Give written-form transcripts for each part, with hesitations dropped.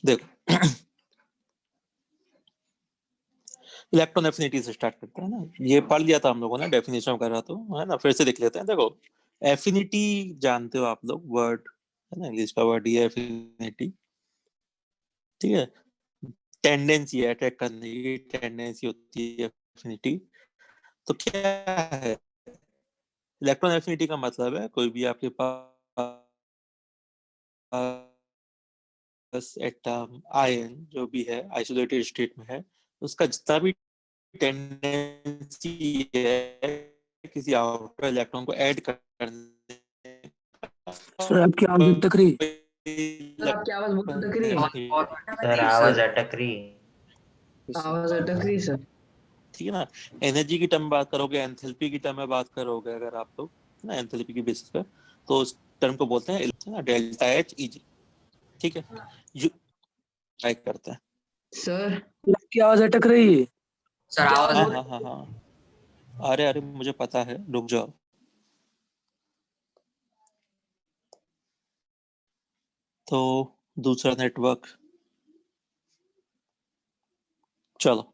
देखो electron affinity से start करते हैं ना, ये पढ़ लिया था हम लोगों ने डेफिनेशन वगैरह, तो है ना, फिर से देख लेते हैं। देखो एफिनिटी जानते हो आप लोग, वर्ड है ना, इंग्लिश का वर्ड ये एफिनिटी, ठीक है। टेंडेंसी है, अटैक करने की टेंडेंसी होती है एफिनिटी। तो क्या है इलेक्ट्रॉन एफिनिटी का मतलब है कोई भी आपके पास एटम आयन जो भी है आइसोलेटेड स्टेट में है, उसका जितना भी टेंडेंसी है किसी आउटर इलेक्ट्रॉन को ऐड करने सर आपकी आवाज अटक रही। सर आपकी आवाज बहुत अटक रही है। सर आवाज अटक रही। आवाज अटक रही सर। ठीक है ना। एनर्जी की टर्म में बात करोगे, एंथैल्पी की टर्म में बात करोगे अगर आप लोग, है ना, एंथैल्पी की बेसिस पे, तो उस टर्म को बोलते हैं ना डेल्टा एच ई जी। ठीक है, यू टाइप करते हैं। सर आपकी आवाज अटक रही है। सर आवाज हाँ हाँ हाँ हाँ, अरे अरे मुझे पता है, रुक जाओ। तो दूसरा नेटवर्क, चलो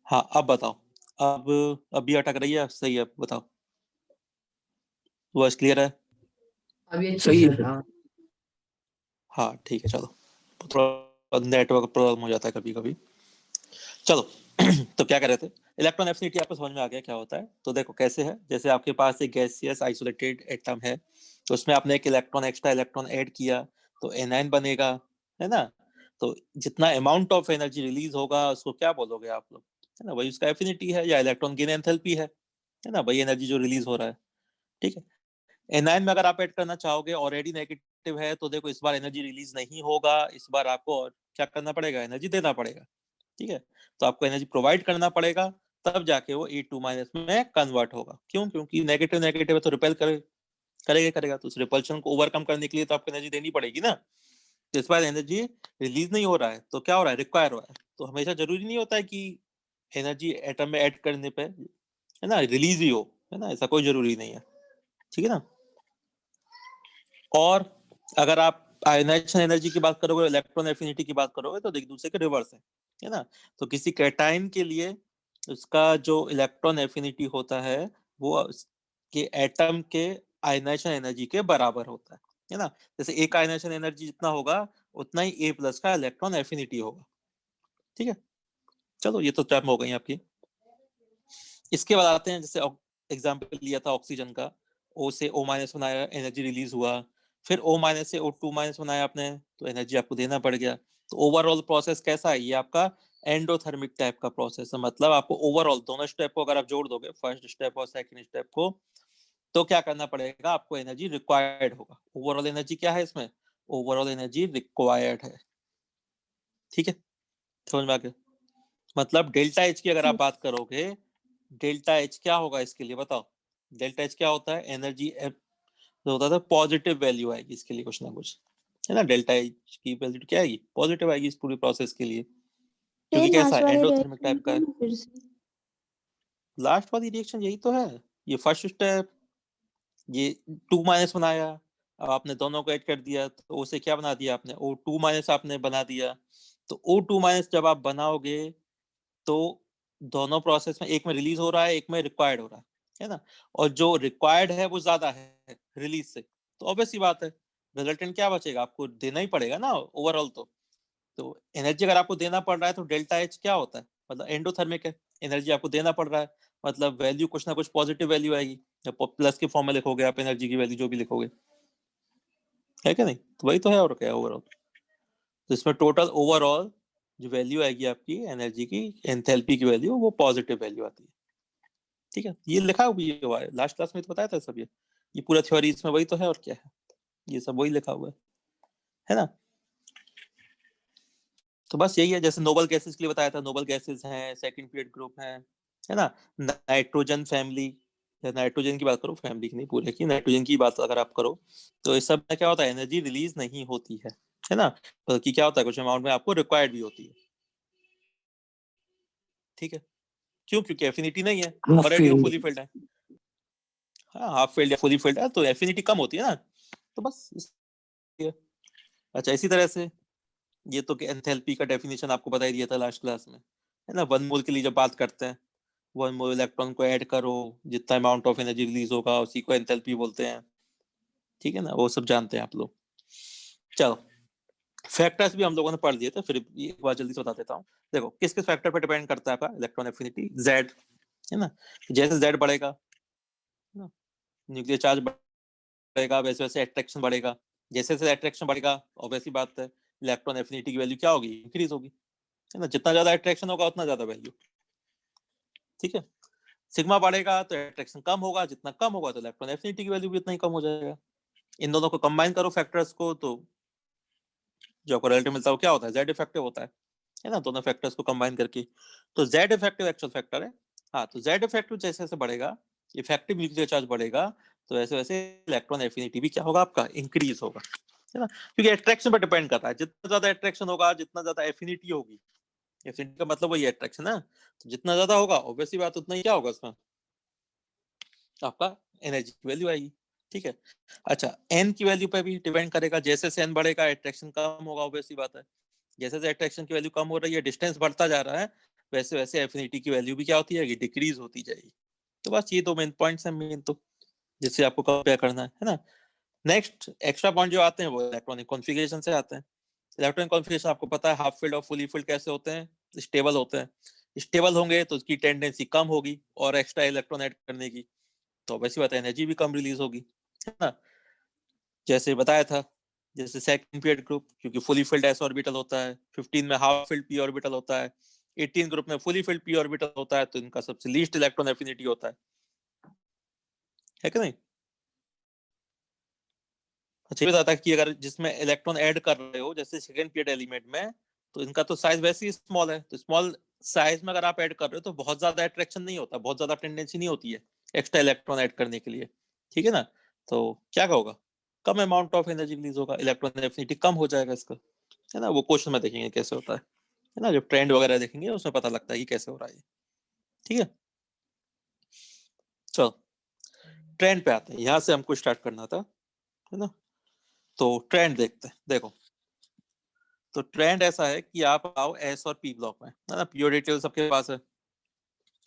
हाँ अब बताओ। अब अभी अटक रही है, सही है, बताओ। वॉइस क्लियर है? अभी अच्छी सही है सर। सर। हाँ हाँ ठीक है, चलो। थोड़ा नेटवर्क प्रॉब्लम हो जाता है कभी कभी। चलो तो क्या कर रहे थे, इलेक्ट्रॉन एफिनिटी आपको समझ में आ गया क्या होता है। तो देखो कैसे है, जैसे आपके पास एक गैसियस आइसोलेटेड एटम है, तो उसमें आपने एक इलेक्ट्रॉन एक्स्ट्रा इलेक्ट्रॉन ऐड किया तो एनायन बनेगा, है ना। तो जितना अमाउंट ऑफ एनर्जी रिलीज होगा उसको क्या बोलोगे आप लोग, है ना, वही उसका एफिनिटी है या इलेक्ट्रॉन गेन एंथैल्पी है ना, वही एनर्जी जो रिलीज हो रहा है। ठीक है, एनायन में अगर आप ऐड करना चाहोगे ऑलरेडी नेगेटिव है, तो देखो इस बार एनर्जी रिलीज नहीं होगा, इस बार आपको और क्या करना पड़ेगा, एनर्जी देना पड़ेगा। ठीक है, तो आपको एनर्जी प्रोवाइड करना पड़ेगा, तब जाके वो E2 माइनस में कन्वर्ट होगा। क्यों? क्योंकि नेगेटिव नेगेटिव है तो रिपेल करेगा, तो उस रिपल्शन को ओवरकम करने के लिए तो आपको एनर्जी देनी पड़ेगी ना। तो इस बार एनर्जी रिलीज नहीं हो रहा है, तो क्या हो रहा है, रिक्वायर हो रहा है। तो हमेशा जरूरी नहीं होता है कि एनर्जी एटम में ऐड करने पे, है ना, रिलीज ही हो, है ना, ऐसा कोई जरूरी नहीं है। ठीक है ना। और अगर आप आयनाइजेशन एनर्जी की बात करोगे, इलेक्ट्रॉन एफिनिटी की बात करोगे, तो एक दूसरे के रिवर्स है ना। तो किसी कैटायन के लिए उसका जो इलेक्ट्रॉन एफिनिटी होता है वो के एटम के आयनाइजेशन एनर्जी के बराबर होता है ना। जैसे एक आयनाइजेशन एनर्जी जितना होगा उतना ही ए प्लस का इलेक्ट्रॉन एफिनिटी होगा। ठीक है, चलो ये तो टर्म हो गई आपकी। इसके बाद आते हैं, जैसे एग्जाम्पल लिया था ऑक्सीजन का, ओ से O माइनस बनाया, एनर्जी रिलीज हुआ, फिर O माइनस से O2 माइनस बनाया आपने, तो एनर्जी आपको देना पड़ गया। तो ओवरऑल प्रोसेस कैसा है, ये आपका एंडोथर्मिक टाइप का प्रोसेस है। मतलब आपको ओवरऑल दोनों स्टेप को अगर आप जोड़ दोगे, फर्स्ट स्टेप और सेकंड स्टेप को, तो क्या करना पड़ेगा, आपको एनर्जी रिक्वायर्ड होगा। ओवरऑल एनर्जी क्या है इसमें, ओवरऑल एनर्जी रिक्वायर्ड है। ठीक है, समझ में आ गया। मतलब डेल्टा एच की अगर आप बात करोगे, डेल्टा एच क्या होगा इसके लिए बताओ। डेल्टा एच क्या होता है, एनर्जी जो होता था पॉजिटिव वैल्यू आएगी इसके लिए, कुछ ना कुछ, है ना। डेल्टा एच की वैल्यू क्या आएगी, पॉजिटिव आएगी इस पूरी प्रोसेस के लिए, क्योंकि कैसा है, एंडोथर्मिक टाइप का है। लास्ट वाली रिएक्शन यही तो है, ये फर्स्ट स्टेप, ये 2 माइनस बनाया, अब आपने दोनों को ऐड कर दिया तो उसे क्या बना दिया आपने, O2 माइनस आपने बना दिया। तो O2 माइनस जब आप बनाओगे तो दोनों प्रोसेस में एक में रिलीज हो रहा है, एक में रिक्वायर्ड हो रहा है ना। और जो रिक्वायर्ड है वो ज्यादा है रिलीज से, तो ऑब्वियस सी बात है रिजल्टेंट क्या बचेगा, आपको देना ही पड़ेगा ना ओवरऑल। तो एनर्जी अगर आपको देना पड़ रहा है तो डेल्टा एच क्या होता है, मतलब एंडोथर्मिक है, एनर्जी आपको देना पड़ रहा है, मतलब वैल्यू कुछ ना कुछ पॉजिटिव वैल्यू आएगी। जब प्लस के फॉर्म में लिखोगे आप एनर्जी की वैल्यू जो भी लिखोगे, है क्या नहीं, तो वही तो है और क्या है ओवरऑल। तो इसमें टोटल ओवरऑल जो वैल्यू आएगी आपकी एनर्जी की, एंथैल्पी की वैल्यू, वो पॉजिटिव वैल्यू आती है। ठीक है, ये लिखा हुआ है लास्ट क्लास में तो बताया था सब, ये पूरा थ्योरी इसमें वही तो है और क्या है, ये सब वही लिखा हुआ है ना। तो बस यही है, जैसे नोबल गैसेस के लिए बताया था, नोबल गैसेस हैं, सेकंड पीरियड ग्रुप है ना, नाइट्रोजन फैमिली, या नाइट्रोजन की बात करो, फैमिली की नहीं पूरे की, नाइट्रोजन की बात अगर आप करो, तो इस सब में क्या होता है, एनर्जी रिलीज नहीं होती है ना, बल्कि क्या होता है, कुछ अमाउंट में आपको रिक्वायर्ड भी होती है। ठीक है, क्यों? क्योंकि एफिनिटी नहीं है, हाफ ऑलरेडी वो फील्ड। फुली फिल्ड है। हाँ, हाफ फील्ड या फुली फिल्ड है तो एफिनिटी कम होती है ना, तो बस इसलिए। अच्छा, इसी तरह से ये तो एंथैल्पी का डेफिनेशन आपको बता ही दिया था लास्ट क्लास में, है ना। 1 मोल के लिए जब बात करते हैं, 1 मोल इलेक्ट्रॉन को ऐड करो, जितना अमाउंट ऑफ एनर्जी रिलीज होगा उसी को एंथैल्पी बोलते हैं, ठीक है ना, वो सब जानते हैं आप लोग। चलो, फैक्टर्स भी हम लोगों ने पढ़ लिए थे, फिर एक बार जल्दी से बता देता हूँ। देखो, किस किस फैक्टर पर डिपेंड करता है आपका इलेक्ट्रॉन एफिनिटी? Z, है ना। जैसे Z बढ़ेगा, है ना, न्यूक्लियर चार्ज बढ़ेगा, वैसे वैसे अट्रैक्शन बढ़ेगा। जैसे जैसे अट्रैक्शन बढ़ेगा, और वैसी बात है, इलेक्ट्रॉन एफिनिटी की वैल्यू क्या होगी? इंक्रीज होगी, है ना। जितना ज्यादा अट्रैक्शन होगा उतना ज्यादा वैल्यू, ठीक है। सिग्मा बढ़ेगा तो अट्रैक्शन कम होगा, जितना कम होगा तो इलेक्ट्रॉन एफिनिटी की वैल्यू भी उतना ही कम हो जाएगा। इन दोनों को कंबाइन करो फैक्टर्स को, तो जो आपको रिजल्ट मिलता है वो क्या होता है? Z इफेक्टिव होता है ना, दोनों फैक्टर्स को कंबाइन करके। तो Z इफेक्टिव एक्चुअल फैक्टर है। हाँ, तो Z इफेक्टिव जैसे जैसे बढ़ेगा, इफेक्टिव न्यूक्लियर चार्ज बढ़ेगा, तो वैसे वैसे इलेक्ट्रॉन एफिनिटी भी क्या होगा आपका? इंक्रीज होगा, है ना। क्योंकि अट्रैक्शन पर डिपेंड करता है, जितना ज्यादा अट्रैक्शन होगा जितना ज्यादा एफिनिटी होगी। एफिनिटी का मतलब वही अट्रैक्शन है, तो जितना ज्यादा होगा ऑब्वियसली बात उतना ही क्या होगा उसमें? आपका एनर्जी की वैल्यू आएगी, ठीक है। अच्छा, एन की वैल्यू पे भी डिपेंड करेगा, जैसे से एन बढ़ेगा अट्रैक्शन कम होगा, ऑब्वियसली बात है। जैसे जैसे अट्रैक्शन की वैल्यू कम हो रही है, डिस्टेंस बढ़ता जा रहा है, वैसे वैसे एफिनिटी की वैल्यू भी क्या होती है? डिक्रीज होती जाएगी। तो बस ये दो मेन पॉइंट्स हैं मेन, तो जिससे आपको कंपेयर करना है ना। नेक्स्ट एक्स्ट्रा पॉइंट जो आते हैं वो इलेक्ट्रॉनिक कॉन्फ़िगरेशन से आते हैं। इलेक्ट्रॉनिक कॉन्फ़िगरेशन आपको पता है, हाफ फील्ड और फुली फील्ड कैसे होते हैं? स्टेबल होते हैं। स्टेबल होंगे तो उसकी टेंडेंसी कम होगी और एक्स्ट्रा इलेक्ट्रॉन ऐड करने की, तो वैसी बात है, एनर्जी भी कम रिलीज होगी, है ना। जैसे बताया था, जैसे सेकंड पीरियड ग्रुप, क्योंकि फुली फिल्ड एस ऑर्बिटल होता है, 15 में हाफ फिल्ड पी ऑर्बिटल होता है, 18 ग्रुप में फुली फिल्ड पी ऑर्बिटल होता है, तो इनका सबसे लीस्ट इलेक्ट्रॉन एफिनिटी होता है कि नहीं? अच्छा, ये बताता है कि अगर जिसमें इलेक्ट्रॉन ऐड कर रहे हो, जैसे सेकंड पीरियड एलिमेंट में, तो इनका तो साइज वैसे ही स्मॉल है, तो स्मॉल साइज में अगर आप ऐड कर रहे हो तो बहुत ज्यादा अट्रैक्शन नहीं होता, बहुत ज्यादा टेंडेंसी नहीं होती है एक्स्ट्रा इलेक्ट्रॉन ऐड करने के लिए, ठीक है ना। तो क्या होगा? कम अमाउंट ऑफ एनर्जी रिलीज होगा, इलेक्ट्रॉन एफिनिटी कम हो जाएगा इसका, है ना। वो क्वेश्चन में देखेंगे कैसे होता है ना, जब ट्रेंड वगैरह देखेंगे उसमें पता लगता है कि कैसे हो रहा है, ठीक है। चलो, ट्रेंड पे आते हैं, यहाँ से हमको स्टार्ट करना था, है ना। तो ट्रेंड देखते हैं, देखो। तो ट्रेंड ऐसा है कि आप आओ एस और पी ब्लॉक में, है ना। पीओ डिटेल सबके पास है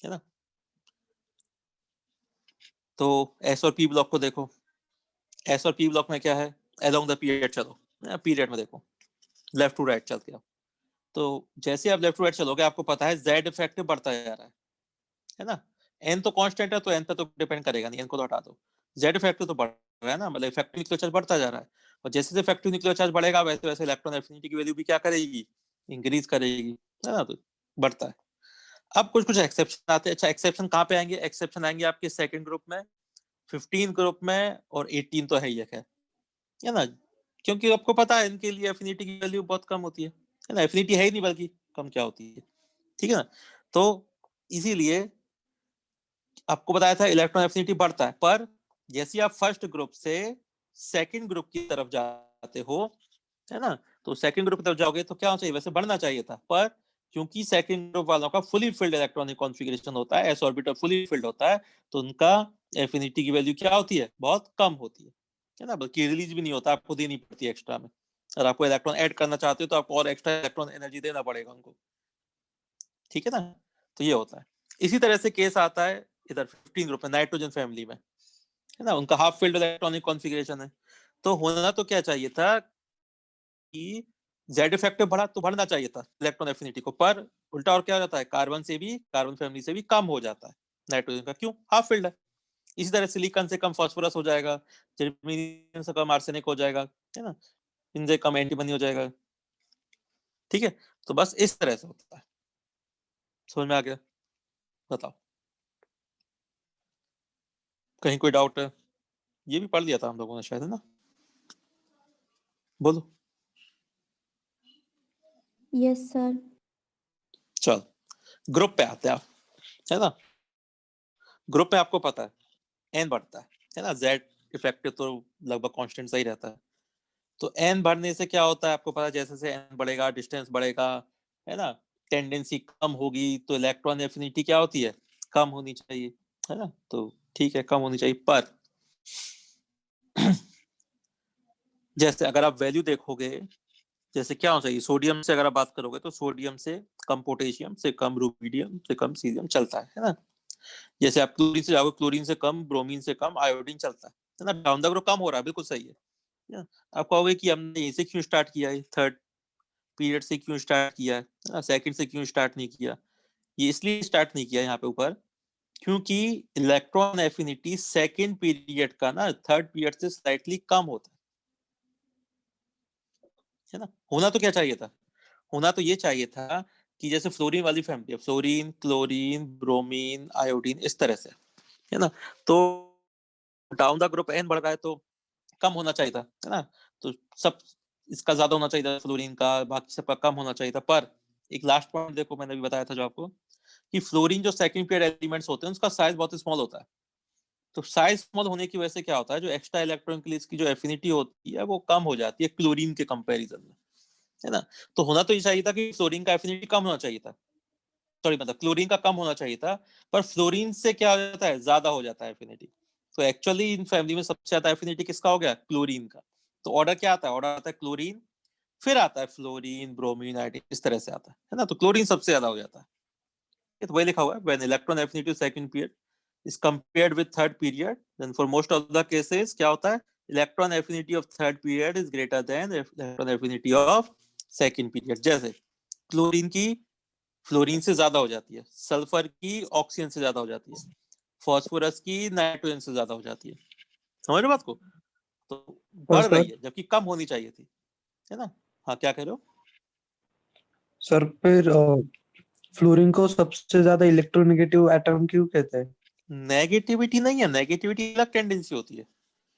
ना। तो एस और पी ब्लॉक को देखो, एस और पी ब्लॉक में क्या है? अलोंग द पीरियड चलो, पीरियड में देखो, लेफ्ट टू राइट चलते आओ। तो जैसे आप लेफ्ट टू राइट चलोगे, आपको पता है जेड इफेक्टिव बढ़ता जा रहा है ना। एन तो कांस्टेंट है, तो एन पे तो डिपेंड करेगा नहीं, एन को तो हटा दो। जेड इफेक्टिव तो बढ़ रहा है ना, मतलब इफेक्टिव न्यूक्लियर चार्ज बढ़ता जा रहा है, और जैसे जैसे इफेक्टिव न्यूक्लियर चार्ज बढ़ेगा वैसे वैसे इलेक्ट्रॉन एफिनिटी की वैल्यू भी क्या करेगी? इंक्रीज करेगी, है ना। तो बढ़ता है। अब कुछ कुछ एक्सेप्शन आते हैं। अच्छा, एक्सेप्शन कहाँ पे आएंगे? एक्सेप्शन आएंगे आपके सेकंड ग्रुप में, 15 ग्रुप में, और 18 तो है ही है ना। क्योंकि आपको पता है इनके लिए एफिनिटी की वैल्यू बहुत कम होती है ना। एफिनिटी है ही नहीं, बल्कि कम क्या होती है, ठीक है ना। तो इसीलिए आपको बताया था इलेक्ट्रॉन एफिनिटी बढ़ता है, पर जैसे आप फर्स्ट ग्रुप से सेकंड ग्रुप की तरफ जाते हो, है ना, तो सेकंड ग्रुप की तरफ जाओगे तो क्या होना चाहिए? वैसे बढ़ना चाहिए था, पर क्योंकि सेकंड ग्रुप वालों का फुली फिल्ड इलेक्ट्रॉनिक कॉन्फ़िगरेशन होता है, एस ऑर्बिटल फुली फिल्ड होता है, तो उनका एफिनिटी की वैल्यू क्या होती है? बहुत कम होती है ना। बल्कि रिलीज भी नहीं होता, आपको देनी पड़ती है एक्स्ट्रा में। अगर आपको इलेक्ट्रॉन ऐड करना चाहते हो तो आपको और एक्स्ट्रा इलेक्ट्रॉन एनर्जी देना पड़ेगा उनको, ठीक है ना। तो ये होता है। इसी तरह से केस आता है इधर 15 ग्रुप में, नाइट्रोजन फैमिली में, है ना। उनका हाफ फील्ड इलेक्ट्रॉनिक कॉन्फ़िगरेशन है, तो होना तो क्या चाहिए था कि जेड इफेक्टिव बढ़ा तो बढ़ना चाहिए था इलेक्ट्रॉन एफिनिटी को, पर उल्टा और क्या हो जाता है? कार्बन फैमिली से भी कम हो जाता है नाइट्रोजन का, क्यों? हाफ फील्ड है। इसी तरह सिलिकॉन से कम फास्फोरस हो जाएगा, जर्मेनियम से कम आर्सेनिक हो जाएगा, है ना, इनसे कम एंटीमनी हो जाएगा, ठीक है। तो बस इस तरह से होता है। समझ में आ गया? बताओ, कहीं कोई डाउट है? ये भी पढ़ लिया था हम लोगों ने शायद, है ना। बोलो। Yes sir. चल, ग्रुप पे आते हैं आप, है ना। ग्रुप में आपको पता है एन बढ़ता है ना। जेड इफेक्टिव तो लगभग कांस्टेंट सही रहता है। तो एन बढ़ने से क्या होता है आपको पता है? जैसे जैसे एन बढ़ेगा डिस्टेंस बढ़ेगा, है ना, टेंडेंसी कम होगी, तो इलेक्ट्रॉन एफिनिटी क्या होती है? कम होनी चाहिए, है ना। तो ठीक है, कम होनी चाहिए, पर जैसे अगर आप वैल्यू देखोगे, जैसे क्या होना चाहिए, सोडियम से अगर आप बात करोगे तो सोडियम से कम पोटेशियम से कम रुबिडियम से कम सीरियम चलता है ना। जैसे आप क्लोरीन से जाओगे, क्लोरीन से कम, ब्रोमीन से कम आयोडीन चलता है ना। डाउन द ग्रुप कम हो रहा है, बिल्कुल सही है ना? आप कहोगे कि हमने यहीं से क्यों स्टार्ट किया है, थर्ड पीरियड से क्यों स्टार्ट किया है, सेकंड से क्यों स्टार्ट नहीं किया? ये इसलिए स्टार्ट नहीं किया यहाँ पे ऊपर, क्योंकि इलेक्ट्रॉन एफिनिटी सेकंड पीरियड का ना थर्ड पीरियड से स्लाइटली कम होता है ना। होना तो क्या चाहिए था, होना तो ये चाहिए था कि जैसे फ्लोरीन वाली फैमिली है, फ्लोरीन, क्लोरीन, ब्रोमीन, आयोडीन, इस तरह से, है ना। तो डाउन द ग्रुप एन बढ़ रहा है तो कम होना चाहिए था, है ना। तो सब इसका ज्यादा होना चाहिए था, फ्लोरीन का, बाकी सबका कम होना चाहिए था। पर एक लास्ट पॉइंट देखो, मैंने भी बताया था जो आपको, कि फ्लोरीन जो सेकंड पीरियड एलिमेंट्स होते हैं उसका साइज बहुत स्मॉल होता है। तो साइज स्मॉल होने की वजह से क्या होता है, जो एक्स्ट्रा इलेक्ट्रॉन के लिए इसकी जो एफिनिटी होती है वो कम हो जाती है क्लोरीन के कंपैरिजन में, है ना। तो होना तो ये चाहिए था कि फ्लोरीन का एफिनिटी कम होना चाहिए था, सॉरी मतलब क्लोरीन का कम होना चाहिए था, पर फ्लोरीन से क्या हो जाता है, ज्यादा हो जाता है एफिनिटी। तो एक्चुअली इन फैमिली में सबसे ज्यादा एफिनिटी किसका हो गया, क्लोरीन का। तो ऑर्डर क्या आता है, ऑर्डर आता है क्लोरीन, फिर आता है फ्लोरीन, ब्रोमीन, आयोडीन, इस तरह से आता है ना। तो क्लोरीन सबसे ज्यादा हो जाता है। ये तो वही लिखा हुआ है, when electron affinity second period is compared with third period, then for most of the cases क्या होता है, electron affinity of third period is greater than electron affinity of second period। जैसे क्लोरीन की फ्लोरीन से ज्यादा हो जाती है, सल्फर की ऑक्सीजन से ज्यादा हो जाती है, फास्फोरस की नाइट्रोजन से ज्यादा हो जाती है। समझ रहे हो बात को? तो और बढ़ सर, रही है जबकि कम होनी चाहिए थी, है ना। हाँ क्या कह रहे हो? सर फिर फ्लोरीन को सबसे ज्यादा इलेक्ट्रोनेगेटिव एटम क्यों कहते हैं? नेगेटिविटी नहीं है, नेगेटिविटी अलग टेंडेंसी होती है,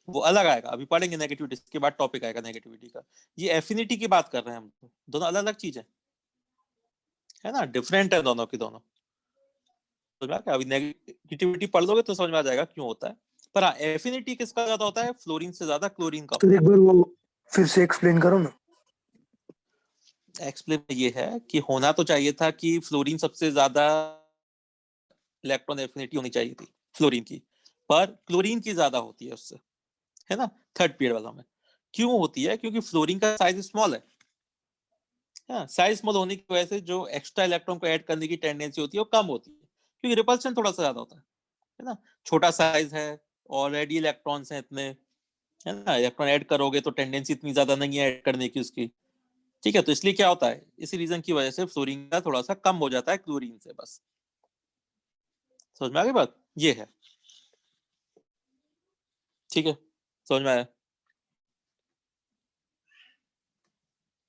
वो अलग आएगा, अभी पढ़ेंगे नेगेटिविटी के बाद, टॉपिक आएगा नेगेटिविटी का। ये एफिनिटी की बात कर रहे हैं हम, तो दोनों अलग अलग चीज है ना, डिफरेंट है दोनों की दोनों। समझ में आ गया? अभी नेगेटिविटी पढ़ लोगे तो समझ में आ जाएगा क्यों होता है। पर हाँ, एफिनिटी किसका ज्यादा होता है, फ्लोरीन से ज्यादा क्लोरीन का तो होता एक बार वो फिर से एक्सप्लेन करो ना। है। एक्सप्लेन ये है कि होना तो चाहिए था कि फ्लोरीन सबसे ज्यादा इलेक्ट्रॉन एफिनिटी होनी चाहिए थी फ्लोरीन की, पर क्लोरीन की ज्यादा होती है उससे, है ना, थर्ड पीरियड वाला में। क्यों होती है, क्योंकि फ्लोरीन का साइज स्मॉल है। हाँ, साइज स्मॉल होने की वजह से जो एक्स्ट्रा इलेक्ट्रॉन को ऐड करने की टेंडेंसी होती है वो कम होती है, क्योंकि रिपल्शन थोड़ा सा ज्यादा होता है ना। छोटा साइज है, ऑलरेडी इलेक्ट्रॉन्स हैं इतने, है ना, इलेक्ट्रॉन ऐड करोगे तो टेंडेंसी इतनी ज्यादा नहीं है ऐड करने की उसकी। ठीक है, तो इसलिए क्या होता है, इसी रीजन की वजह से फ्लोरीन का थोड़ा सा कम हो जाता है क्लोरीन से, बस। समझ में आ गई बात, ये है। ठीक है, समझ में आया,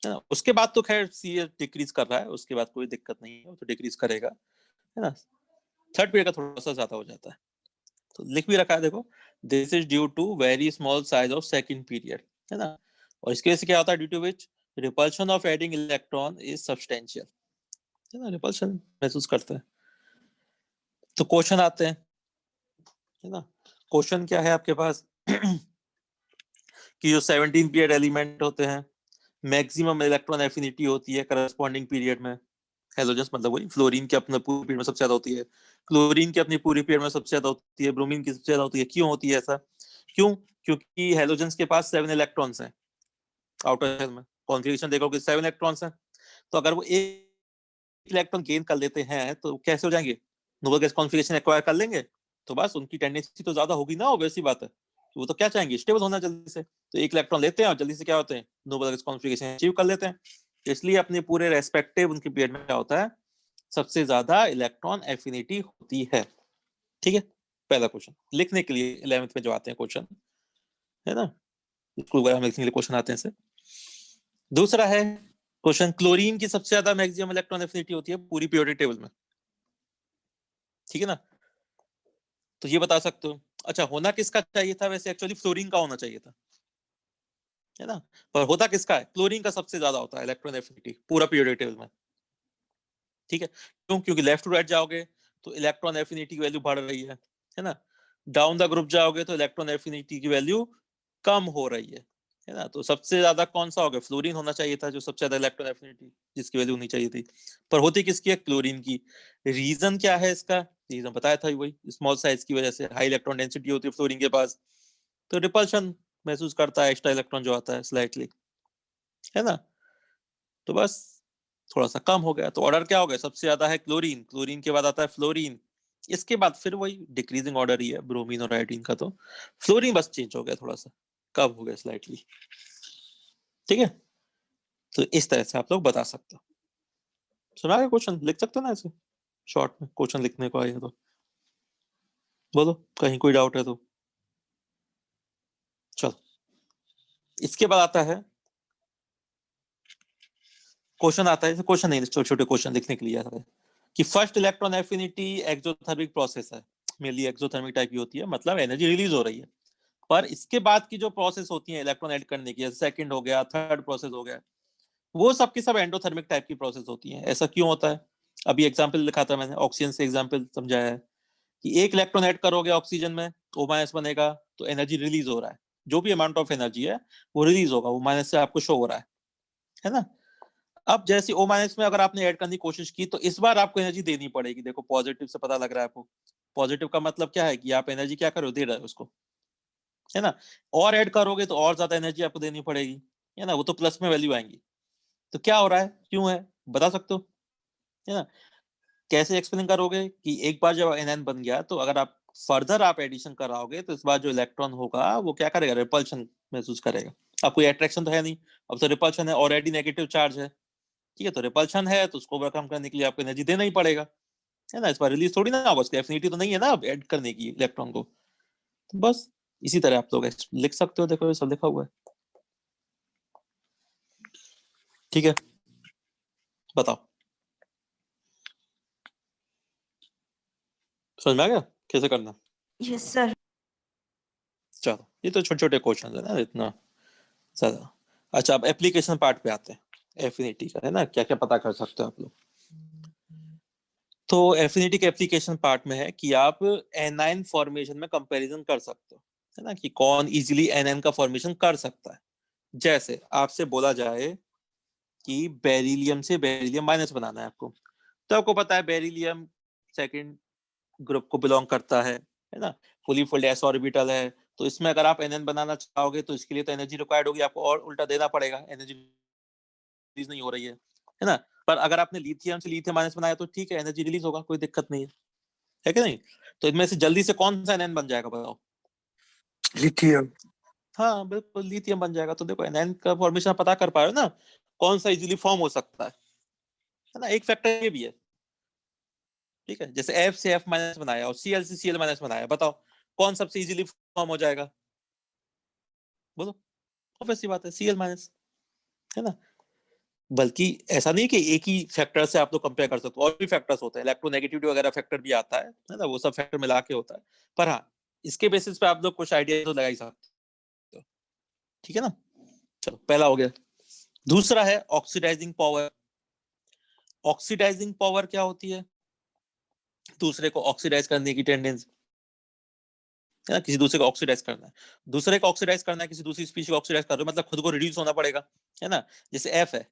है ना। उसके बाद तो खैर सी डिक्रीज कर रहा है, उसके बाद कोई दिक्कत नहीं है, वो तो डिक्रीज करेगा, है ना। थर्ड पीरियड का थोड़ा सा ज्यादा हो जाता है। तो लिख भी रखा है देखो, this is due to very small size of second period, है ना। और इसके वजह से क्या होता है, due to which repulsion of adding electron is substantial, है ना, रिपल्शन महसूस करते हैं। तो क्वेश्चन आते हैं, है ना। क्वेश्चन क्या है आपके पास कि जो 17 पीरियड एलिमेंट होते हैं, मैक्सिमम इलेक्ट्रॉन एफिनिटी होती है करस्पॉन्डिंग पीरियड में। हेलोजन्स मतलब वही, फ्लोरीन की अपने पूरी पीरियड में सबसे ज्यादा होती है, क्लोरीन की अपनी पूरी पीरियड में सबसे ज्यादा होती है, ब्रोमीन की सबसे ज्यादा होती है। क्यों होती है ऐसा, क्यों? क्योंकि हेलोजन्स के पास 7 इलेक्ट्रॉन्स हैं आउटर शेल में, कॉन्फ़िगरेशन देखोगे 7 इलेक्ट्रॉन्स हैं। तो अगर वो एक इलेक्ट्रॉन गेन कर लेते हैं तो कैसे हो जाएंगे, नोबल गैस कॉन्फ़िगरेशन एक्वायर कर लेंगे, तो बस उनकी टेंडेंसी तो ज्यादा होगी ना, ऑब्वियस सी बात है। तो वो तो क्या चाहेंगे, स्टेबल होना जल्दी से। तो एक इलेक्ट्रॉन लेते हैं और जल्दी से क्या होते हैं, नोबल गैस कॉन्फ़िगरेशन अचीव कर लेते हैं। इसलिए अपने पूरे रेस्पेक्टिव उनके पीरियड में क्या होता है, सबसे ज्यादा इलेक्ट्रॉन एफिनिटी होती है। ठीक है, पहला क्वेश्चन लिखने के लिए 11th में जो आते हैं क्वेश्चन, है ना, स्कूल वगैरह में लिखने के लिए क्वेश्चन आते हैं से। दूसरा है क्वेश्चन, क्लोरीन की सबसे ज्यादा मैक्सिमम इलेक्ट्रॉन एफिनिटी होती है पूरी पीरियोडिक टेबल में, ठीक है ना। तो ये बता सकते हो। अच्छा, होना किसका चाहिए था वैसे, एक्चुअली फ्लोरीन का होना चाहिए था, है ना। पर होता किसका है, क्लोरीन का सबसे ज्यादा होता है इलेक्ट्रॉन एफिनिटी पूरा पीरियोडिक टेबल में। ठीक है, क्यों? क्योंकि लेफ्ट टू राइट जाओगे तो इलेक्ट्रॉन एफिनिटी की वैल्यू बढ़ रही है ना। डाउन द ग्रुप जाओगे तो इलेक्ट्रॉन एफिनिटी की वैल्यू कम हो रही है ना। तो सबसे ज्यादा कौन सा हो गया, फ्लोरीन होना चाहिए था जो सबसे ज्यादा इलेक्ट्रॉन एफिनिटी जिसकी वैल्यू होनी चाहिए थी, पर होती किसकी है, क्लोरीन की। रीजन क्या है इसका, रीजन बताया था वही, स्मॉल साइज की वजह से हाई इलेक्ट्रॉन डेंसिटी होती है फ्लोरीन के पास, तो रिपल्शन महसूस करता है एक्स्ट्रा इलेक्ट्रॉन जो आता है स्लाइटली, है ना। तो बस थोड़ा सा कम हो गया। तो ऑर्डर क्या हो गया, सबसे ज्यादा है क्लोरीन, क्लोरीन के बाद आता है फ्लोरीन, इसके बाद फिर वही डिक्रीजिंग ऑर्डर ही है ब्रोमीन और आयोडीन का। तो फ्लोरीन बस चेंज हो गया, थोड़ा सा कम हो गया स्लाइटली। ठीक है, तो इस तरह से आप लोग बता सकते हो। सुना है क्वेश्चन, लिख सकते हो ना ऐसे शॉर्ट में, क्वेश्चन लिखने को आया तो बोलो, कहीं कोई डाउट है तो। चलो, इसके बाद आता है क्वेश्चन, आता है क्वेश्चन नहीं, छोटे छोटे क्वेश्चन लिखने के लिए आता है कि first electron affinity exothermic process है, मेनली एक्सोथर्मिक टाइप की होती है, मतलब एनर्जी रिलीज हो रही है। पर इसके बाद की जो प्रोसेस होती है इलेक्ट्रॉन ऐड करने की, सेकंड हो गया, थर्ड प्रोसेस हो गया, वो सब की सब एंडोथर्मिक टाइप की प्रोसेस होती है। ऐसा क्यों होता है, अभी एग्जांपल लिखा था मैंने, ऑक्सीजन से एग्जांपल समझाया है कि एक इलेक्ट्रॉन ऐड करोगे ऑक्सीजन में, O- बनेगा, तो एनर्जी रिलीज हो रहा है, जो भी अमाउंट ऑफ एनर्जी है वो रिलीज होगा, O- से आपको शो हो रहा है ना। अब जैसे O- में अगर आपने ऐड करने की कोशिश की तो इस बार आपको एनर्जी देनी पड़ेगी। देखो पॉजिटिव से पता लग रहा है आपको, पॉजिटिव का मतलब क्या है कि आप एनर्जी क्या करो, दे रहे हो उसको, है ना। और ऐड करोगे तो और ज्यादा एनर्जी आपको देनी पड़ेगी, है ना, वो तो प्लस में वैल्यू आएंगी। तो क्या हो रहा है, क्यों है, बता सकते हो, है ना। कैसे एक्सप्लेन करोगे कि एक बार जब एनएन बन गया तो अगर आप फर्दर आप एडिशन कराओगे तो इस बार जो इलेक्ट्रॉन होगा वो क्या करेगा, रिपल्शन महसूस करेगा। अब कोई अट्रैक्शन तो है नहीं, अब तो रिपल्शन है, ऑलरेडी नेगेटिव चार्ज है, ठीक है। तो रिपल्शन है तो उसको ओवरकम करने के लिए आपको एनर्जी देना ही पड़ेगा, है ना। इस बार रिलीज थोड़ी ना होगा, उसकी एफिनिटी तो नहीं है ना अब ऐड करने की इलेक्ट्रॉन को। तो बस इसी तरह आप लोग लिख सकते हो, देखो ये सब लिखा हुआ है, ठीक है। बताओ, समझ में आ गया कैसे करना। Yes sir. चलो, ये तो छोटे छोटे क्वेश्चन है ना, इतना ज्यादा। अच्छा, अब एप्लीकेशन पार्ट पे आते हैं एफिनिटी का, है ना, क्या क्या पता कर सकते हो आप लोग। तो एफिनिटी के एप्लीकेशन पार्ट में है कि आप एनाइन फॉर्मेशन में कंपैरिजन कर सकते हो, है ना, कि कौन इजीली एनाइन का फॉर्मेशन कर सकता है। जैसे आपसे बोला जाए कि बेरिलियम से बेरिलियम माइनस बनाना है आपको, तो आपको पता है बेरिलियम सेकंड ग्रुप को बिलोंग करता है ना, फुली फुल्ड एस ऑर्बिटल है। तो इसमें अगर आप एनएन बनाना चाहोगे तो इसके लिए तो एनर्जी रिक्वायर्ड होगी, आपको और उल्टा देना पड़ेगा, एनर्जी रिलीज नहीं हो रही है ना। पर अगर आपने लिथियम से लिथियम माइनस बनाया तो ठीक है, एनर्जी रिलीज होगा, कोई दिक्कत नहीं है कि नहीं। तो इनमें से जल्दी से कौन सा एनएन बन जाएगा बताओ। लिथियम। हाँ बिल्कुल, लिथियम बन जाएगा। तो देखो एनएन का फॉर्मेशन पता कर पा रहे हो ना, कौन सा इजीली फॉर्म हो सकता है ना। एक फैक्टर ये भी है, ठीक है, जैसे एफ से एफ माइनस बनाया और सीएल से सीएल माइनस बनाया, बताओ कौन सबसे इजीली फॉर्म हो जाएगा, बोलो। ऑब्वियस सी बात है, सीएल माइनस, है ना। बल्कि ऐसा नहीं कि एक ही फैक्टर से आप लोग कंपेयर कर सकते हो, और भी फैक्टर्स होते हैं, इलेक्ट्रोनेगेटिविटी वगैरह फैक्टर भी आता है ना, वो सब फैक्टर मिला के होता है। पर हाँ, इसके बेसिस पे आप लोग कुछ आइडिया तो लगा ही सकते हो, ठीक है ना। चलो, पहला हो गया। दूसरा है ऑक्सीडाइजिंग पावर। ऑक्सीडाइजिंग पावर क्या होती है, दूसरे को ऑक्सीडाइज करने की टेंडेंसी, है ना, किसी दूसरे को ऑक्सीडाइज करना है, दूसरे को ऑक्सीडाइज करना है, किसी दूसरी स्पीशीज को ऑक्सीडाइज कर रहे हो, मतलब खुद को रिड्यूस होना पड़ेगा, है ना। जैसे एफ है,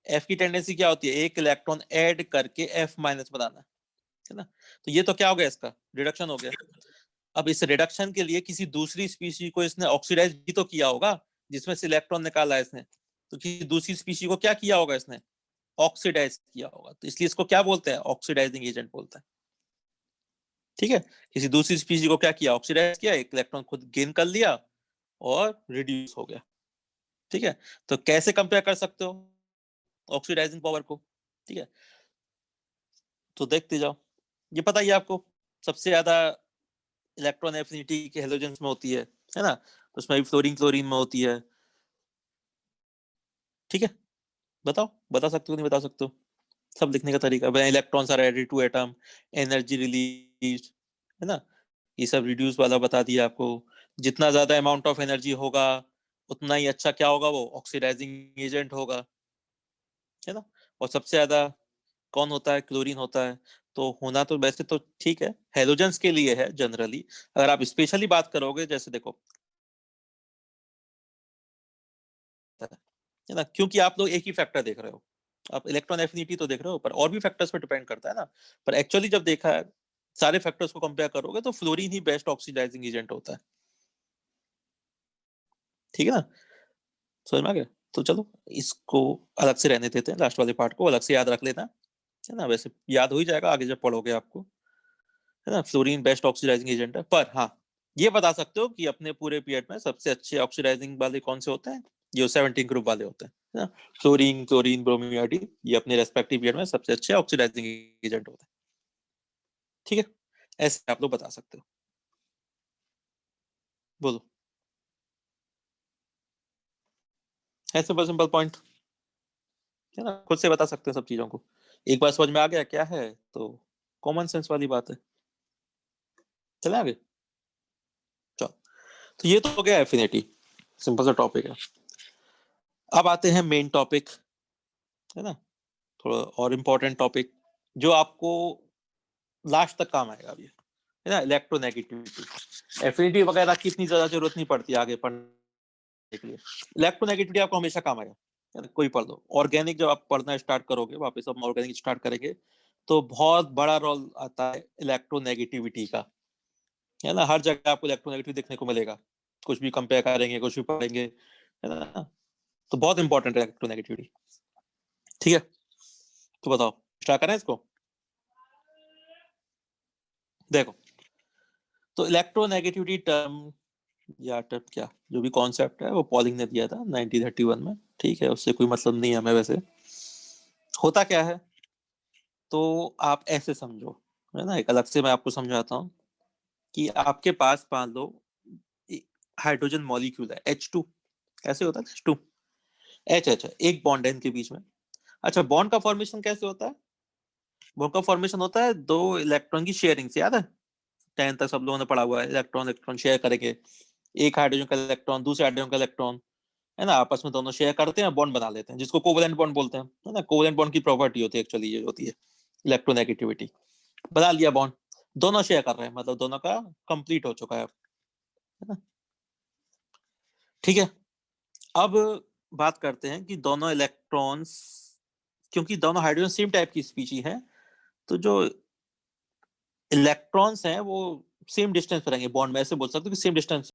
एफ की टेंडेंसी क्या होती है, एक इलेक्ट्रॉन ऐड करके एफ माइनस बनाना, है ना। तो ये तो क्या हो गया, इसका रिडक्शन हो गया। अब इस रिडक्शन के लिए किसी दूसरी स्पीशीज को इसने ऑक्सीडाइज भी तो किया होगा, जिसमें से इलेक्ट्रॉन निकाला है इसने। तो किसी दूसरी स्पीशीज को क्या किया होगा इसने, ऑक्सीडाइज किया होगा, तो इसलिए इसको क्या बोलते हैं, ऑक्सीडाइजिंग एजेंट बोलते हैं, ठीक है। किसी दूसरी स्पीशीज को क्या किया, ऑक्सीडाइज किया, एक इलेक्ट्रॉन खुद गेन कर लिया और रिड्यूस हो गया, ठीक है। तो कैसे कंपेयर कर सकते हो ऑक्सीडाइजिंग पावर को, ठीक है। तो देखते जाओ, ये पता ही है आपको, सबसे ज्यादा इलेक्ट्रॉन एफिनिटी के हेलोजेंस में होती है ना, तो उसमें भी फ्लोरीन क्लोरीन में होती है, ठीक है। बताओ, बता सकते हो नहीं बता सकते हो, सब लिखने का तरीका, electrons are added to atom, energy release, है ना, ये सब रिड्यूस वाला बता दिया आपको। जितना ज्यादा अमाउंट ऑफ एनर्जी होगा उतना ही अच्छा क्या होगा, वो ऑक्सीडाइजिंग एजेंट होगा, है ना। और सबसे ज्यादा कौन होता है, क्लोरीन होता है। तो होना तो वैसे तो ठीक है, हेलोजेंस के लिए है जनरली। अगर आप स्पेशली बात करोगे, जैसे देखो, है ना, क्योंकि आप लोग एक ही फैक्टर देख रहे हो, आप इलेक्ट्रॉन एफिनिटी तो देख रहे हो, पर और भी फैक्टर्स पे डिपेंड करता है ना। पर एक्चुअली जब देखा है, सारे फैक्टर्स को कंपेयर करोगे तो फ्लोरीन ही बेस्ट ऑक्सीडाइजिंग एजेंट होता है, ठीक है ना, समझ में आ गया। तो चलो इसको अलग से रहने देते हैं, लास्ट वाले पार्ट को अलग से याद रख लेना, है ना। वैसे याद हो ही जाएगा आगे जब पढ़ोगे आपको, है ना। फ्लोरीन बेस्ट ऑक्सीडाइजिंग एजेंट है, पर हाँ ये बता सकते हो कि अपने पूरे पीरियड में सबसे अच्छे ऑक्सीडाइजिंग वाले कौन से होते हैं, जो 17 ग्रुप वाले होते हैं, है ना। फ्लोरीन, क्लोरीन, ब्रोमीन, आयोडीन, ये अपने रेस्पेक्टिव पीरियड में सबसे अच्छे ऑक्सीडाइजिंग एजेंट होते हैं, ठीक है। ऐसे आप लोग बता सकते हो, बोलो। ऐसे बस सिंपल पॉइंट, है ना, खुद से बता सकते हैं सब चीजों को। एक बार समझ में आ गया क्या है तो कॉमन सेंस वाली बात है। चले आगे, चलो। तो ये तो हो गया एफिनिटी, सिंपल सा टॉपिक है। अब आते हैं मेन टॉपिक, है ना, थोड़ा और इम्पोर्टेंट टॉपिक जो आपको लास्ट तक काम आएगा अभी, है ना, इलेक्ट्रोनेगेटिविटी। एफिनिटी वगैरह की इतनी ज्यादा जरूरत नहीं पड़ती आगे पढ़ने के लिए, इलेक्ट्रोनेगेटिविटी आपको हमेशा काम आएगा, है ना, कोई पढ़ दो। ऑर्गेनिक जब आप पढ़ना स्टार्ट करोगे, वापस हम ऑर्गेनिक स्टार्ट करेंगे, तो बहुत बड़ा रोल आता है इलेक्ट्रोनेगेटिविटी का, है ना। हर जगह आपको इलेक्ट्रोनेगेटिव देखने को मिलेगा, कुछ भी कंपेयर करेंगे, कुछ भी पढ़ेंगे, है ना। तो बहुत इंपॉर्टेंट है इलेक्ट्रोनेगेटिविटी, ठीक है। तो बताओ स्टार्ट करें इसको। देखो, तो इलेक्ट्रोनेगेटिविटी टर्म या टर्म क्या, जो भी कॉन्सेप्ट है वो पॉलिंग ने दिया था 1931 में, ठीक है। उससे कोई मतलब नहीं है हमें वैसे। होता क्या है, तो आप ऐसे समझो, है ना, एक अलग से मैं आपको समझाता हूँ कि आपके पास मान लो हाइड्रोजन मॉलिक्यूल है H2, ऐसे होता है H2, H H एक बॉन्ड है इनके बीच में। अच्छा, बॉन्ड का फॉर्मेशन कैसे होता है, बॉन्ड का फॉर्मेशन होता है दो इलेक्ट्रॉन की शेयरिंग से, याद है 10 तक सब लोगों ने पढ़ा हुआ है, इलेक्ट्रॉन इलेक्ट्रॉन शेयर करेंगे, एक हाइड्रोजन का इलेक्ट्रॉन दूसरे हाइड्रोजन का इलेक्ट्रॉन, है ना, आपस में दोनों शेयर करते हैं, बॉन्ड बना लेते हैं, जिसको कोवेलेंट बॉन्ड बोलते हैं, है ना। कोवेलेंट बॉन्ड की प्रॉपर्टी होती है एक्चुअली, ये होती है इलेक्ट्रोनेगेटिविटी। बना लिया बॉन्ड, दोनों शेयर कर रहे हैं, मतलब दोनों का कंप्लीट हो चुका है ना, ठीक है। अब बात करते हैं कि दोनों इलेक्ट्रॉन्स, क्योंकि दोनों हाइड्रोजन सेम टाइप की स्पीशी है, तो जो इलेक्ट्रॉन्स हैं वो सेम डिस्टेंस पर रहेंगे बॉन्ड में, ऐसे बोल सकते हो कि सेम डिस्टेंस